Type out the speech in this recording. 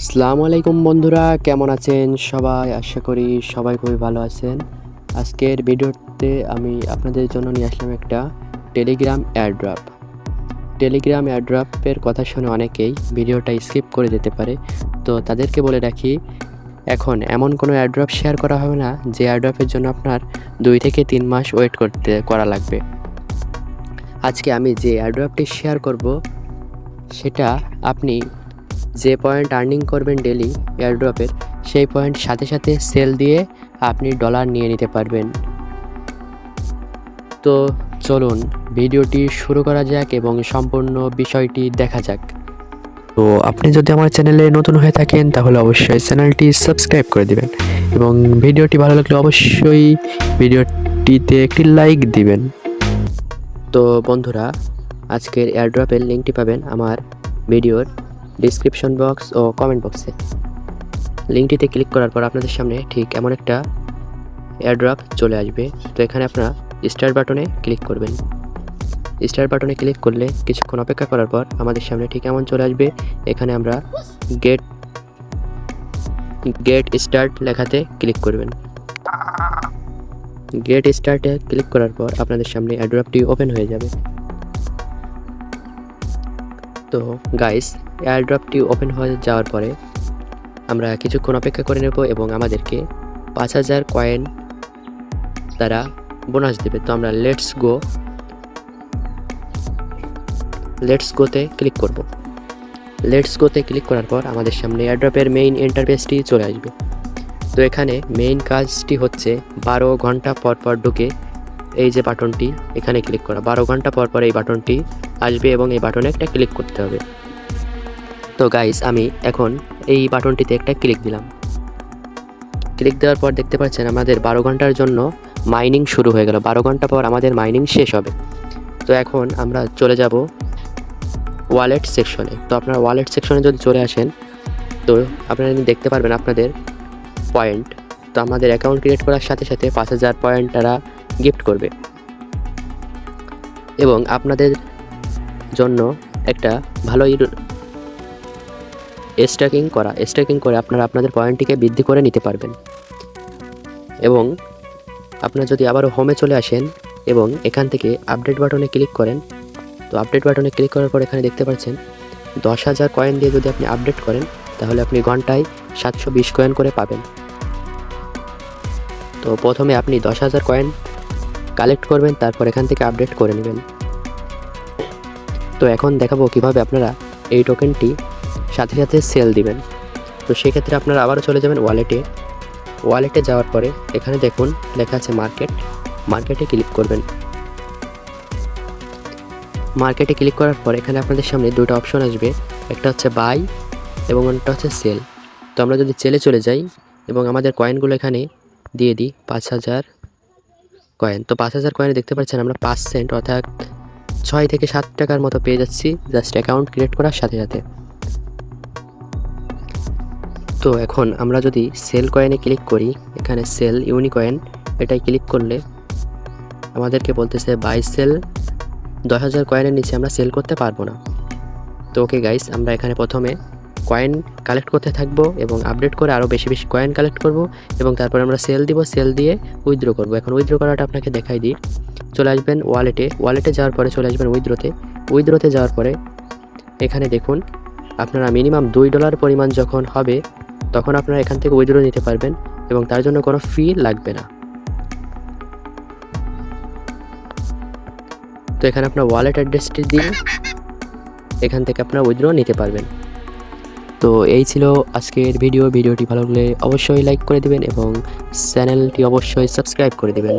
আসসালামু আলাইকুম বন্ধুরা, কেমন আছেন সবাই? আশা করি সবাই খুবই ভালো আছেন। আজকের ভিডিওতে আমি আপনাদের জন্য নিয়ে আসলাম একটা টেলিগ্রাম এয়ারড্রপ। টেলিগ্রাম এয়ারড্রপের কথা শুনে অনেকেই ভিডিওটা স্কিপ করে যেতে পারে। তো তাদেরকে বলে রাখি, এখন এমন কোনো এয়ারড্রপ শেয়ার করা হবে না যে এয়ারড্রপের জন্য আপনার 2 থেকে 3 মাস ওয়েট করা লাগবে। আজকে আমি যে এয়ারড্রপটি শেয়ার করব সেটা আপনি যে পয়েন্ট আর্নিং করবেন ডেলি এয়ারড্রপের, সেই পয়েন্ট সাথে সাথে সেল দিয়ে আপনি ডলার নিয়ে নিতে পারবেন। তো চলুন ভিডিওটি শুরু করা যাক এবং সম্পূর্ণ বিষয়টি দেখা যাক। তো আপনি যদি আমার চ্যানেলে নতুন হয়ে থাকেন তাহলে অবশ্যই চ্যানেলটি সাবস্ক্রাইব করে দিবেন এবং ভিডিওটি ভালো লাগলে অবশ্যই ভিডিওটিতে একটি লাইক দিবেন। তো বন্ধুরা, আজকের এয়ারড্রপের লিঙ্কটি পাবেন আমার ভিডিওর ডিসক্রিপশন বক্স ও কমেন্ট বক্সে। লিঙ্কটিতে ক্লিক করার পর আপনাদের সামনে ঠিক এমন একটা এয়ারড্রপ চলে আসবে। তো এখানে আপনারা স্টার্ট বাটনে ক্লিক করবেন। স্টার্ট বাটনে ক্লিক করলে কিছুক্ষণ অপেক্ষা করার পর আমাদের সামনে ঠিক এমন চলে আসবে। এখানে আমরা গেট স্টার্ট লেখাতে ক্লিক করবেন। গেট স্টার্টে ক্লিক করার পর আপনাদের সামনে এয়ারড্রপটি ওপেন হয়ে যাবে। তো গাইস, এয়ারড্রপটি ওপেন হয়ে যাওয়ার পরে আমরা কিছুক্ষণ অপেক্ষা করে নেব এবং আমাদেরকে 5000 কয়েন তারা বোনাস দেবে। তো আমরা লেটস গোতে ক্লিক করব। লেটস গোতে ক্লিক করার পর আমাদের সামনে এয়ারড্রপের মেইন ইন্টারফেসটি চলে আসবে। তো এখানে মেইন কাজটি হচ্ছে 12 ঘন্টা পর পর ঢুকে এই যে বাটনটি এখানে ক্লিক করা। 12 ঘন্টা পর পর এই বাটনটি আসবে এবং এই বাটনে একটা ক্লিক করতে হবে। তো গাইস, আমি এখন এই বাটনটিতে একটা ক্লিক দিলাম। ক্লিক দেওয়ার পর দেখতে পাচ্ছেন আমাদের 12 ঘন্টার জন্য মাইনিং শুরু হয়ে গেল। 12 ঘন্টা পর আমাদের মাইনিং শেষ হবে। তো এখন আমরা চলে যাব ওয়ালেট সেকশনে। তো আপনারা ওয়ালেট সেকশনে যদি চলে আসেন তো আপনারা দেখতে পারবেন আপনাদের পয়েন্ট। তো আমাদের অ্যাকাউন্ট ক্রিয়েট করার সাথে সাথে 5000 পয়েন্ট তারা গিফট করবে এবং আপনাদের জন্য একটা ভালোই স্ট্যাকিং করে আপনারা আপনাদের পয়েন্টটিকে বৃদ্ধি করে নিতে পারবেন। এবং আপনারা যদি আবারও হোমে চলে আসেন এবং এখান থেকে আপডেট বাটনে ক্লিক করেন, তো আপডেট বাটনে ক্লিক করার পর এখানে দেখতে পাচ্ছেন 10,000 কয়েন দিয়ে যদি আপনি আপডেট করেন তাহলে আপনি ঘন্টায় 720 কয়েন করে পাবেন। তো প্রথমে আপনি 10,000 কয়েন কালেক্ট করবেন, তারপর এখান থেকে আপডেট করে নেবেন। তো এখন দেখাবো কিভাবে আপনারা এই টোকেনটি সাথে সাথে সেল দিবেন। তো সেক্ষেত্রে আপনারা আবারও চলে যাবেন ওয়ালেটে যাওয়ার পরে এখানে দেখুন লেখা আছে মার্কেটে ক্লিক করবেন। মার্কেটে ক্লিক করার পর এখানে আপনাদের সামনে দুটো অপশন আসবে, একটা হচ্ছে বাই এবং একটা হচ্ছে সেল। তো আমরা যদি সেলে চলে যাই এবং আমাদের কয়েনগুলো এখানে দিয়ে দিই 5000 কয়েন। তো 5000 কয়েনে দেখতে পাচ্ছেন আমরা 5 সেন্ট অর্থাৎ 6 থেকে 7 টাকার মতো পেয়ে যাচ্ছি জাস্ট অ্যাকাউন্ট ক্রিয়েট করার সাথে সাথে। তো এখন আমরা যদি সেল কয়েনে ক্লিক করি, এখানে সেল ইউনিকয়েন এটাই ক্লিক করলে আমাদেরকে বলতেছে বাই সেল 10,000 কয়েনের নিচে আমরা সেল করতে পারবো না। তো ওকে গাইস, আমরা এখানে প্রথমে কয়েন কালেক্ট করতে থাকবো এবং আপডেট করে আরও বেশি বেশি কয়েন কালেক্ট করব এবং তারপরে আমরা সেল দিব, সেল দিয়ে উইথড্র করব। এখন উইথড্র করাটা আপনাকে দেখাই দিই। চলে আসবেন ওয়ালেটে যাওয়ার পরে চলে আসবেন উইথড্রোতে যাওয়ার পরে এখানে দেখুন আপনারা মিনিমাম $2 পরিমাণ যখন হবে তখন আপনারা এখান থেকে উইথড্র নিতে পারবেন এবং তার জন্য কোনো ফি লাগবে না। তো এখানে আপনার ওয়ালেট অ্যাড্রেসটি দিয়ে এখান থেকে আপনারা উইথড্র নিতে পারবেন। তো এই ছিল আজকের ভিডিওটি ভালো লাগলে অবশ্যই লাইক করে দিবেন এবং চ্যানেলটি অবশ্যই সাবস্ক্রাইব করে দেবেন।